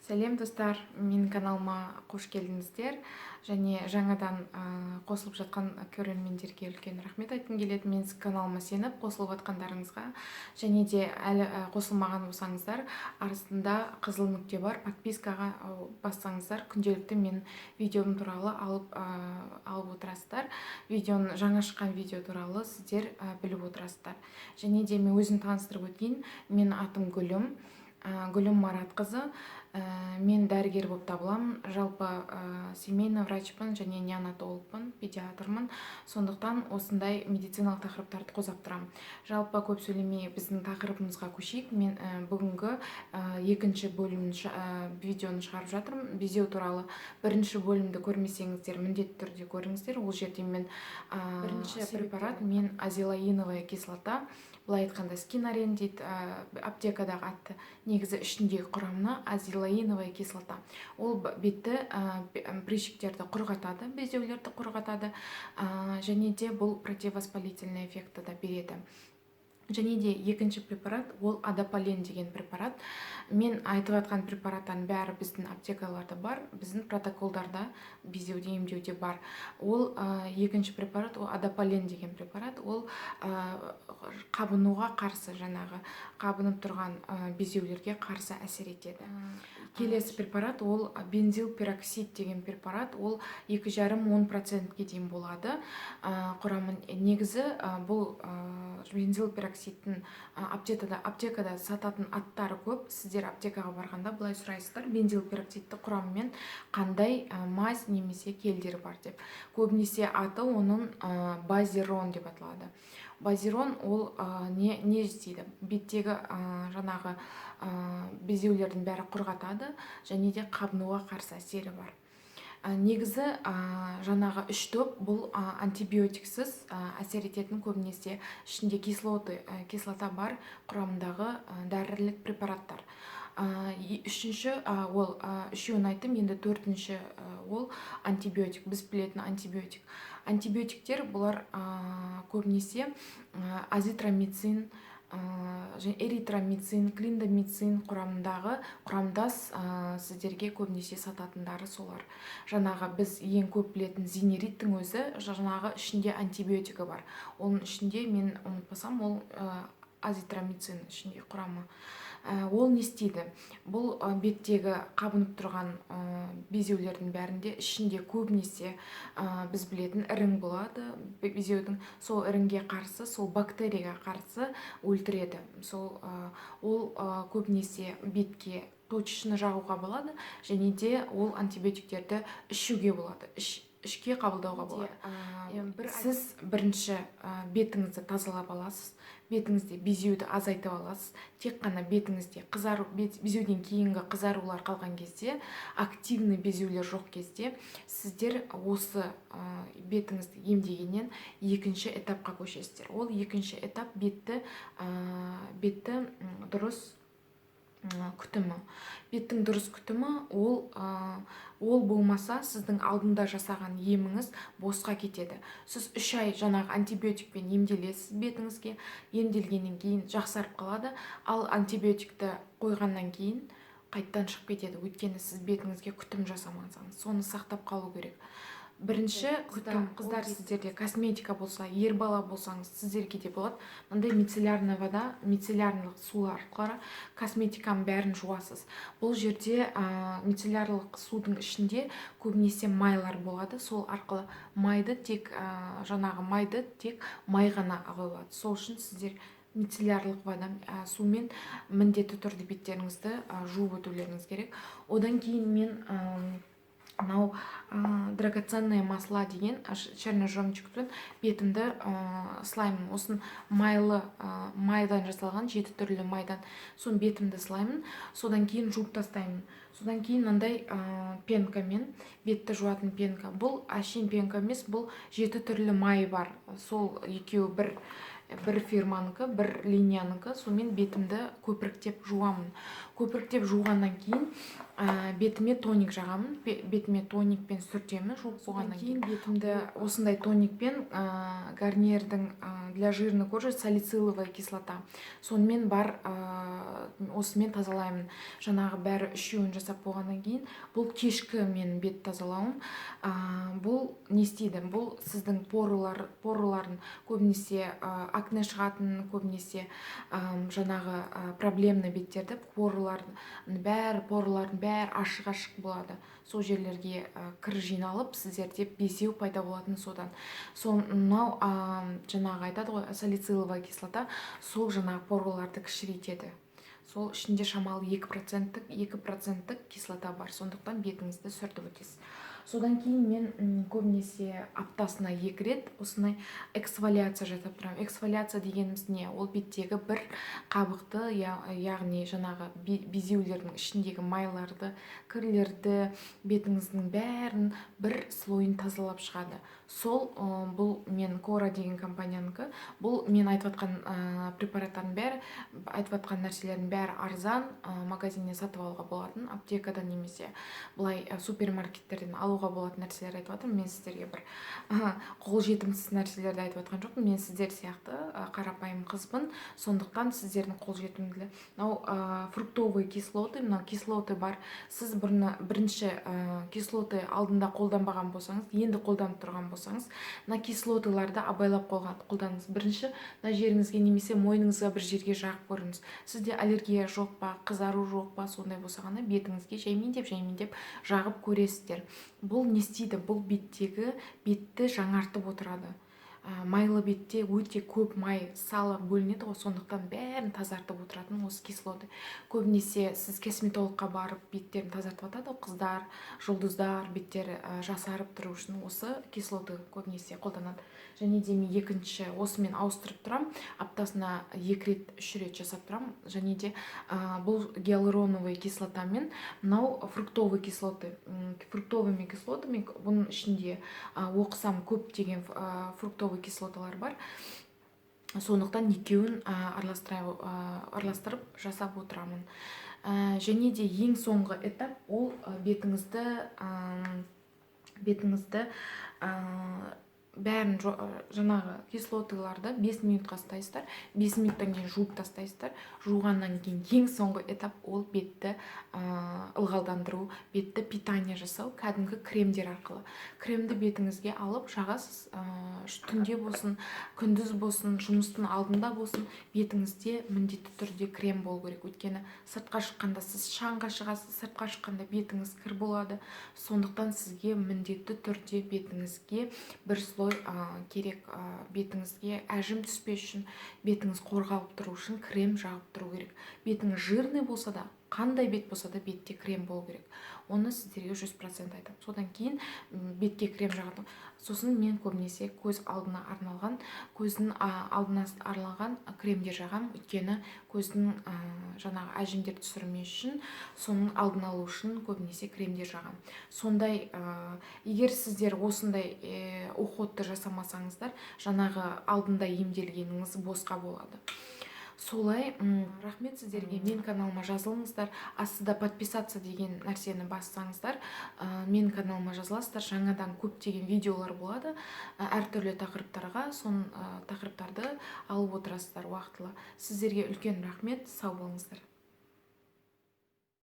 Сәлем достар, менің каналыма қош келдіңіздер. Және жаңадан қосылып жатқан көрермендерге үлкен рахмет айтқым келеді. Мен каналыма сеніп қосылып жатқандарыңызға. Және де әлі қосылмаған болсаңыздар, астында қызыл нүкте бар, подпискаға бассаңыздар, күнделікті мен видеом туралы алып отырасыздар. Жаңа шыққан видео туралы сіздер біліп отырасыздар. Және де мен өзім таныстырып өтейін. Менің атым Гүлім Маратқызы. Мен дәрігер болып табыламын. Жалпы семейный врачпын және неонатологпын, педиатрмын. Сондықтан осындай медициналық тақырыптарды қозғап тұрамын. Жалпы көп сөйлемей біздің тақырыбымызға көшейік. Мен бүгінгі екінші видеоны шығарып жатырмын. Безеу туралы бірінші бөлімді көрмесеңіздер, міндетті түрде көріңіздер. Ол жерде мен бірінші препарат азелаиновая кислота, былай айтқанда скинарен дейді, аптекадағы атты. Негізі ішіндегі құрамына азелаиновая кислота. Ол бетті прыщиктерді құрғатады, безеулерді құрғатады, және де бұл противовоспалительный эффекті да береді. Және де екінші препарат ол адапален деген препарат. Мен айтып жатқан препараттардың бәрі біздің аптекаларда бар, біздің протоколдарда безеуді емдеуде бар. Ол екінші препарат, ол адапален деген препарат. Ол қабынуға қарсы, қабынып тұрған безеулерге қарсы әсер етеді. Келесі препарат ол бензилпероксид деген препарат. Ол 2,5-10%-ке дейін болады. Құрамын негізі бұл бензилпероксидтің аптекада сататын аттары көп. Сіздер аптекаға барғанда былай сұрайсыздар, бензилпероксидті құрамымен қандай мазь немесе келдері бар деп. Көбінесе аты оның базирон деп аталады. Базирон ол не істейді? Беттегі безеулердің бәрі құрғатады, және де қабынуға қарсы әсері бар. Негізі үш топ бұл антибиотиксіз әсер ететін, көбінесе ішінде кислота бар құрамындағы дәрілік препараттар. Үшеуін айттым, енді төртінші ол антибиотик, біз білетін антибиотик. Антибиотиктер бұлар көбінесе азитромицин, эритромицин, клиндамицин құрамдас сіздерге көбінесе сататындары солар. Біз ең көп білетін зинериттің өзі ішінде антибиотигі бар. Оның ішінде, мен ұмытпасам, ол азитромицин ішінде құрамы. Ол не істейді? Бұл беттегі қабынып тұрған безеулердің бәрінде ішінде көбінесе біз білетін ірің болады. Безеудің сол іріңге қарсы, сол бактерияға қарсы өлтіреді. Ол көбінесе бетке точечно жағуға болады, және де ол антибиотиктерді ішуге болады, ішке қабылдауға болады. Сіз бірінші бетіңізді тазалап аласыз, бетіңізде безеуді азайтып аласыз. Тек қана бетіңізде безеуден кейінгі қызарулар қалған кезде, активный безеулер жоқ кезде, сіздер осы бетіңізді емдегеннен екінші этапқа көшесіздер. Ол екінші этап бетті дұрыс күтімі. Беттің дұрыс күтімі ол болмаса, сіздің алдында жасаған еміңіз босқа кетеді. Сіз 3 ай антибиотикпен емделесіз бетіңізге, емделгеннен кейін жақсарып қалады, ал антибиотикті қойғаннан кейін қайттан шығып кетеді. Өйткені сіз бетіңізге күтім жасамаңыз, соны сақтап қалу керек. Бірінші күтім, қыздар, сіздерде косметика болса, ер бала болсаңыз, сіздерге де болады. Мындай мицеллярный вода, мицеллярлық сулар арқылы косметиканың бәрін жуасыз. Бұл жерде мицеллярлық судың ішінде көбінесе майлар болады. Сол арқылы майды тек май ғана ағылады. Сол үшін сіздер мицеллярлық вода сумен міндетті түрде беттеріңізді жуып өтулеріңіз керек. Одан кейін мен драгоценные масла деген черножемчугпен бетімді сылаймын. Осын майдан жасалған, 7 түрлі майдан, сон бетімді сылаймын. Содан кейін жуып тастаймын. Содан кейін мындай пенкамен, бетті жуатын пенка. Бұл әшейін пенка емес, бұл 7 түрлі май бар. Сол екеуі бір фирманыкі, бір линияныкі, сонымен бетімді көпіріктеп жуамын. көпіртіп жуғаннан кейін бетіме тоник жағамын, бетіме тоникпен сүртемін. Жуып болғаннан кейін бетімді осындай тоникпен Гарнирдің для жирной кожи салициловая кислота сонымен бар осымен тазалаймын. Жаңағы бәрі үшеуін жасап болғаннан кейін бұл кешкі мен бет тазалауым. Бұл не істейді? Бұл сіздің порыларын көбінесе акне шығатын, көбінесе жаңағы проблемный беттерді порылардың бәрі ашық болады. Сол жерлерге кір жиналып, сіздерде безеу пайда болатын содан. Мынау жаңағы айтады ғой, салициловая кислота, сол жаңағы порыларды кішірейтеді. Сол ішінде шамалы 2% кислота бар, сондықтан бетіңізді сүртіп өтесіз. Содан кейін мен көбінесе аптасына 2 рет осындай эксфолиация жасап тұрамын. Эксфолиация дегеніміз не? Ол беттегі бір қабықты, яғни жаңағы безеулердің ішіндегі майларды, кірлерді, бетіңіздің бәрін бір слойын тазалап шығады. Сол бұл мен Кора деген компаниянікі. Бұл мен айтып жатқан препараттардың бәрі, айтып жатқан нәрселердің бәрі арзан, магазиннен сатып алуға болатын, аптекадан немесе былай супермаркеттерден алуға болатын нәрселер айтып жатырмын. Мен сіздерге бір қолжетімсіз нәрселерді айтып жатқан жоқпын. Мен сіздер сияқты қарапайым қызбын, сондықтан сіздердің қолжетімділігі. Мынау фруктовые кислоты, мынау кислоты бар. Сіз бірінші кислоты алдында қолданбаған болсаңыз, енді қолданып тұрған болсаңыз, мына кислоталарды абайлап қолданыңыз. Бірінші мына жеріңізге немесе мойныңызға бір жерге жағып көріңіз. Сізде аллергия жоқ па, қызару жоқ па, сондай болса ғана бетіңізге жаймендеп жағып көресіздер. Бұл не істейді? Бұл бетті жаңартып отырады. Майлы бетте өте көп май салы бөлінеді ғой, сондықтан бәрін тазартып отыратын осы кислоты. Көбінесе сіз косметологқа барып беттерін тазартып жатады, қыздар, жұлдыздар беттері жасарып тұру үшін осы кислоты көбінесе қолданады. Және де мен екінші осымен ауыстырып тұрам, аптасына 2 рет, 3 рет жасап тұрам. Және де бұл гиалуроновая кислотамен, мынау фруктовый кислоты. Фруктовыми кислотами бұның ішінде оқысам көптеген фруктовый кислоталар бар. Сондықтан екеуін араластырып жасап отырамын. Және де ең соңғы этап ол бетіңізді бәрін жаңағы кислоталарды 5 минутқа ұстайсыздар, 5 минуттан кейін жуып тастайсыздар. Жуғаннан кейін ең соңғы этап ол бетті ылғалдандыру, бетті питание жасау, кәдімгі кремдер арқылы. Кремді бетіңізге алып жағасыз, түнде болсын, күндіз болсын, жұмыстың алдында болсын, бетіңізде міндетті түрде крем болу керек. Өйткені сыртқа шыққанда сіз шаңға шығасыз, сыртқа шыққанда бетіңіз кір болады. Сондықтан сізге міндетті түрде бетіңізге бір слой керек. Бетіңізге әжім түспес үшін, бетіңіз қорғалып тұру үшін крем жағып тұру керек. Бетіңіз жирный болса да, қандай бет болса да бетте крем болу керек. Оны сіздерге 100% айтамын. Содан кейін бетке крем жағатын. Сосын мен көбінесе көз алдына арналған, кремдер жағам. Өйткені көздің жаңағы әжімдер түсірмес үшін, соның алдын алу үшін көбінесе кремдер жағам. Сондай, егер сіздер осындай уходты жасамасаңыздар, жаңағы алдында емделгеніңіз босқа болады. Солай, рахмет сіздерге. Мен каналыма жазылыңыздар. Астыда подписаться деген нәрсені бассаңыздар, мен каналыма жазыласыздар. Жаңадан көптеген видеолар болады, әртүрлі тақырыптарға, сон тақырыптарды алып отырасыздар уақытылы. Сіздерге үлкен рахмет, сау болыңыздар.